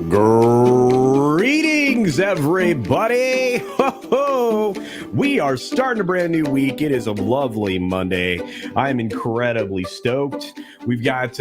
Greetings, everybody! Ho-ho! We are starting a brand new week. It is a lovely Monday. I'm incredibly stoked. We've got,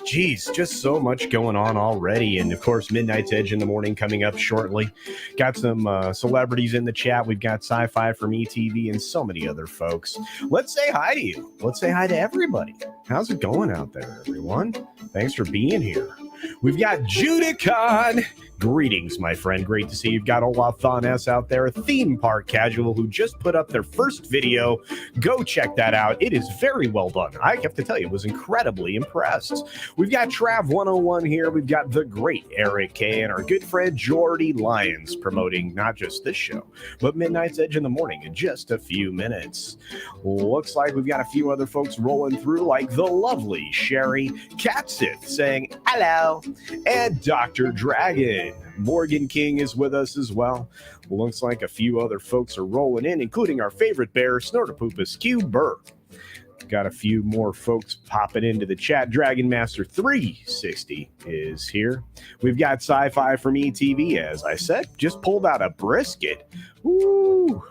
just so much going on already. And, of course, Midnight's Edge in the morning coming up shortly. Got some celebrities in the chat. We've got Sci-Fi from ETV and so many other folks. Let's say hi to you. Let's say hi to everybody. How's it going out there, everyone? Thanks for being here. We've got Judicon. Greetings, my friend. Great to see you. You've got Olaf Thon S out there, a theme park casual who just put up their first video. Go check that out. It is very well done. I have to tell you, I was incredibly impressed. We've got Trav 101 here. We've got the great Eric K and our good friend Jordy Lyons promoting not just this show, but Midnight's Edge in the morning in just a few minutes. Looks like we've got a few other folks rolling through, like the lovely Sherry Katsith saying hello, and Dr. Dragon. Morgan King is with us as well. Looks like a few other folks are rolling in, including our favorite bear, Snortopoopus Q Burr. Got a few more folks popping into the chat. Dragon Master 360 is here. We've got Sci-Fi from ETV, as I said. Just pulled out a brisket. Woo!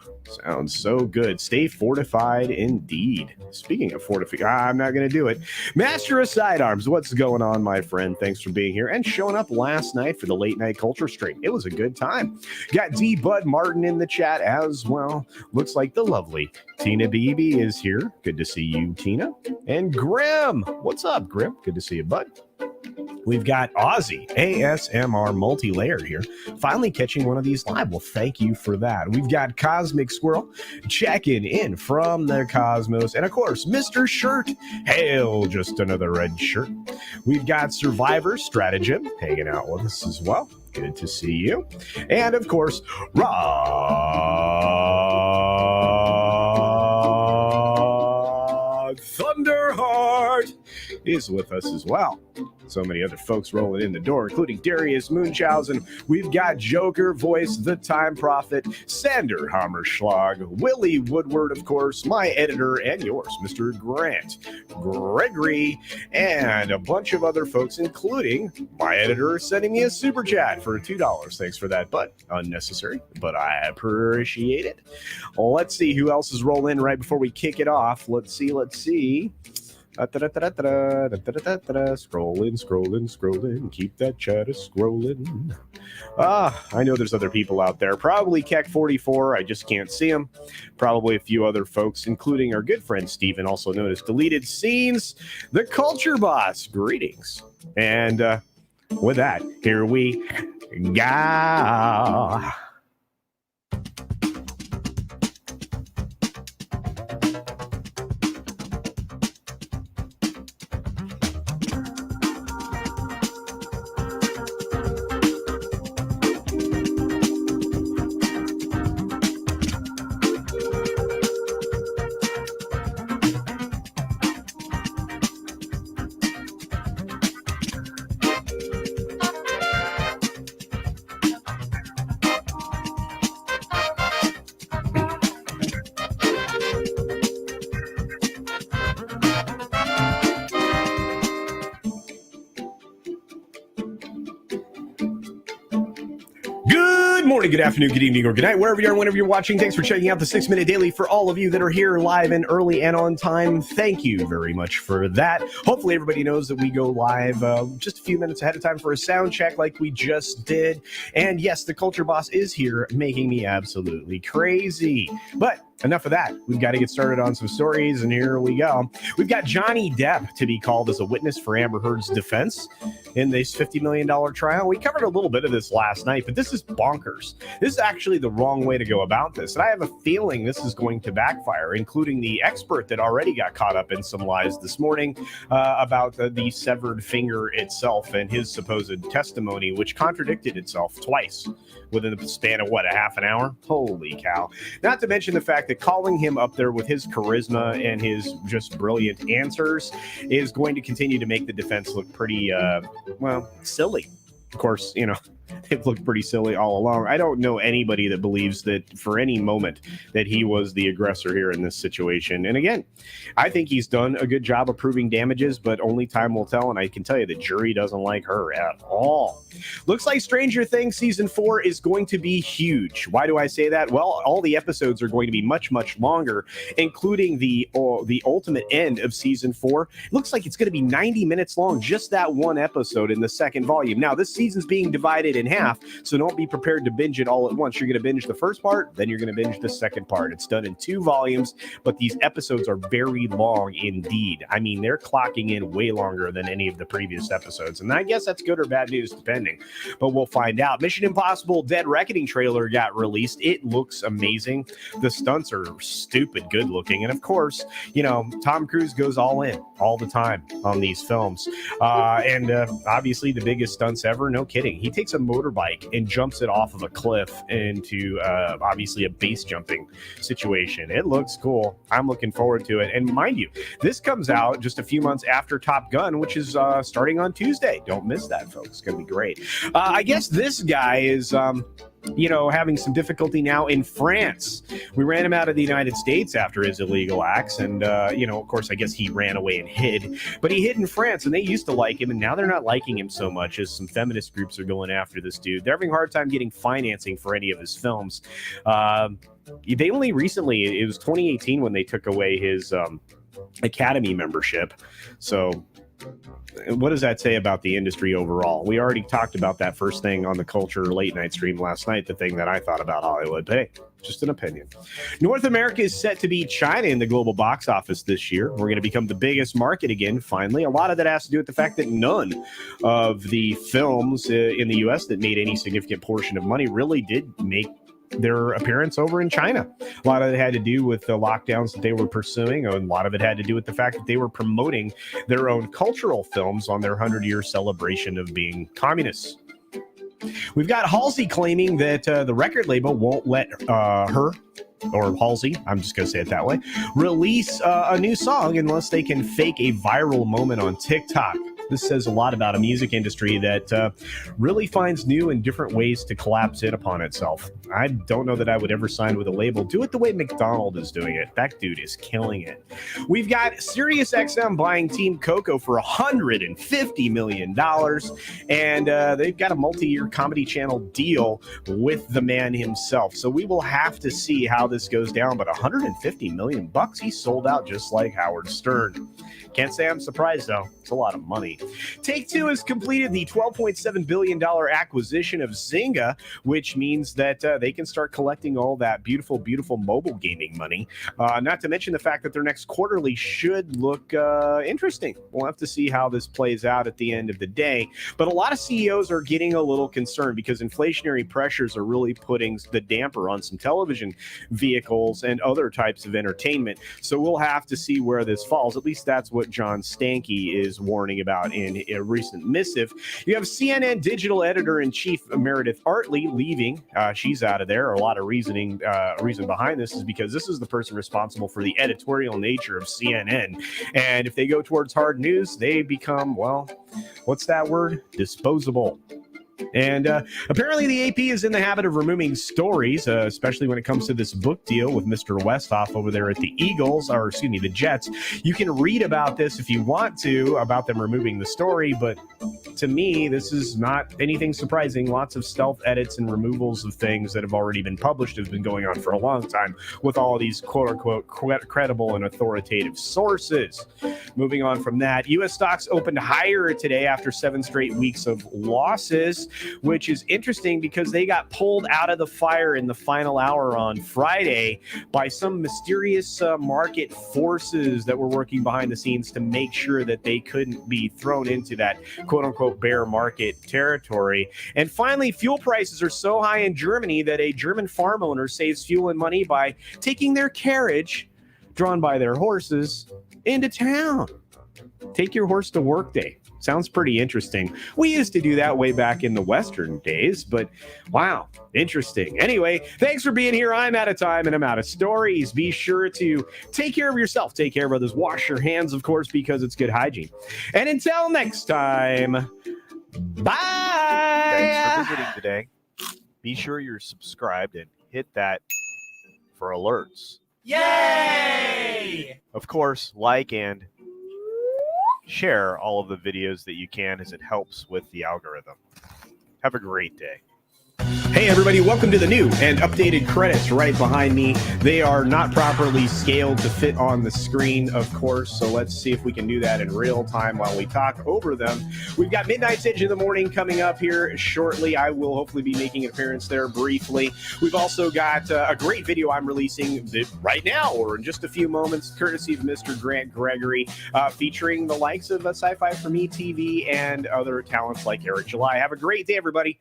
Sounds so good. Stay fortified indeed. Speaking of fortified, I'm not going to do it. Master of Sidearms, what's going on, my friend? Thanks for being here and showing up last night for the late night culture stream. It was a good time. Got D Bud Martin in the chat as well. Looks like the lovely Tina Beebe is here. Good to see you, Tina. And Grim. What's up, Grim? Good to see you, bud. We've got Aussie, ASMR multi-layer here, finally catching one of these live. Well, thank you for that. We've got Cosmic Squirrel checking in from the cosmos. And, of course, Mr. Shirt. Hail, just another red shirt. We've got Survivor Stratagem hanging out with us as well. Good to see you. And, of course, Rod Thunderheart is with us as well. So many other folks rolling in the door, including Darius Munchausen. We've got Joker Voice, The Time Prophet, Sander Hammerschlag, Willie Woodward, of course, my editor, and yours, Mr. Grant Gregory, and a bunch of other folks, including my editor sending me a super chat for $2. Thanks for that, but unnecessary, but I appreciate it. Let's see who else is rolling in right before we kick it off. Let's see. Scrolling. Keep that chatter scrolling. I know there's other people out there. Probably Keck44. I just can't see them. Probably a few other folks, including our good friend Steven, also known as Deleted Scenes, the Culture Boss. Greetings. And with that, here we go. Good afternoon, good evening, or good night, wherever you are, whenever you're watching. Thanks for checking out the 6 Minute Daily. For all of you that are here live and early and on time, thank you very much for that. Hopefully everybody knows that we go live just a few minutes ahead of time for a sound check like we just did. And yes, the Culture Boss is here, making me absolutely crazy. But enough of that. We've got to get started on some stories, and here we go. We've got Johnny Depp to be called as a witness for Amber Heard's defense in this $50 million trial. We covered a little bit of this last night, but this is bonkers. This is actually the wrong way to go about this, and I have a feeling this is going to backfire, including the expert that already got caught up in some lies this morning about the severed finger itself and his supposed testimony, which contradicted itself twice within the span of, a half an hour? Holy cow. Not to mention the fact that calling him up there with his charisma and his just brilliant answers is going to continue to make the defense look pretty, silly. Of course, they've looked pretty silly all along. I don't know anybody that believes that for any moment that he was the aggressor here in this situation. And again, I think he's done a good job of proving damages, but only time will tell. And I can tell you the jury doesn't like her at all. Looks like Stranger Things season 4 is going to be huge. Why do I say that? Well, all the episodes are going to be much, much longer, including the ultimate end of season 4. It looks like it's going to be 90 minutes long, just that one episode in the second volume. Now, this season's being divided in half, so don't be prepared to binge it all at once. You're going to binge the first part, then you're going to binge the second part. It's done in 2 volumes, but these episodes are very long indeed. I mean, they're clocking in way longer than any of the previous episodes, and I guess that's good or bad news, depending, but we'll find out. Mission Impossible Dead Reckoning trailer got released. It looks amazing. The stunts are stupid good looking, and of course, you know, Tom Cruise goes all in all the time on these films, and obviously the biggest stunts ever, no kidding. He takes a motorbike and jumps it off of a cliff into obviously a base jumping situation. It looks cool. I'm looking forward to it. And mind you, this comes out just a few months after Top Gun, which is starting on Tuesday. Don't miss that, folks. It's going to be great. I guess this guy is having some difficulty now in France. We ran him out of the United States after his illegal acts. And, of course, I guess he ran away and hid. But he hid in France, and they used to like him, and now they're not liking him so much as some feminist groups are going after this dude. They're having a hard time getting financing for any of his films. They only recently, it was 2018 when they took away his Academy membership. So what does that say about the industry overall? We already talked about that first thing on the Culture late night stream last night, the thing that I thought about Hollywood. But hey, just an opinion. North America is set to beat China in the global box office this year. We're going to become the biggest market again, finally. A lot of that has to do with the fact that none of the films in the U.S. that made any significant portion of money really did make their appearance over in China. A lot of it had to do with the lockdowns that they were pursuing, and a lot of it had to do with the fact that they were promoting their own cultural films on their 100-year celebration of being communists. We've got Halsey claiming that the record label won't let her, or Halsey, I'm just going to say it that way, release a new song unless they can fake a viral moment on TikTok. This says a lot about a music industry that really finds new and different ways to collapse in upon itself. I don't know that I would ever sign with a label. Do it the way McDonald is doing it. That dude is killing it. We've got SiriusXM buying Team Coco for $150 million, and they've got a multi-year comedy channel deal with the man himself. So we will have to see how this goes down, but $150 million, he sold out just like Howard Stern. Can't say I'm surprised, though. It's a lot of money. Take-Two has completed the $12.7 billion acquisition of Zynga, which means that they can start collecting all that beautiful, beautiful mobile gaming money. Not to mention the fact that their next quarterly should look interesting. We'll have to see how this plays out at the end of the day. But a lot of CEOs are getting a little concerned because inflationary pressures are really putting the damper on some television vehicles and other types of entertainment. So we'll have to see where this falls. At least that's what John Stankey is warning about in a recent missive. You have CNN digital editor-in-chief Meredith Artley leaving. She's out of there. A lot of reason behind this is because this is the person responsible for the editorial nature of CNN. And if they go towards hard news, they become, well, what's that word? Disposable. And apparently the AP is in the habit of removing stories, especially when it comes to this book deal with Mr. Westhoff over there at the the Jets. You can read about this if you want to, about them removing the story, but to me, this is not anything surprising. Lots of stealth edits and removals of things that have already been published have been going on for a long time with all of these quote-unquote credible and authoritative sources. Moving on from that, U.S. stocks opened higher today after 7 straight weeks of losses, which is interesting because they got pulled out of the fire in the final hour on Friday by some mysterious market forces that were working behind the scenes to make sure that they couldn't be thrown into that quote-unquote bear market territory. And finally, fuel prices are so high in Germany that a German farm owner saves fuel and money by taking their carriage, drawn by their horses, into town. Take your horse to work day. Sounds pretty interesting. We used to do that way back in the Western days, but wow, interesting. Anyway, thanks for being here. I'm out of time and I'm out of stories. Be sure to take care of yourself. Take care of others. Wash your hands, of course, because it's good hygiene. And until next time, bye. visiting today, be sure you're subscribed and hit that for alerts. Yay! Of course, like and share all of the videos that you can, as it helps with the algorithm. Have a great day. Hey everybody, welcome to the new and updated credits right behind me. They are not properly scaled to fit on the screen, of course, so let's see if we can do that in real time while we talk over them. We've got Midnight's Edge of the Morning coming up here shortly. I will hopefully be making an appearance there briefly. We've also got a great video I'm releasing right now, or in just a few moments, courtesy of Mr. Grant Gregory, featuring the likes of Sci-Fi for Me TV and other talents like Eric July. Have a great day, everybody.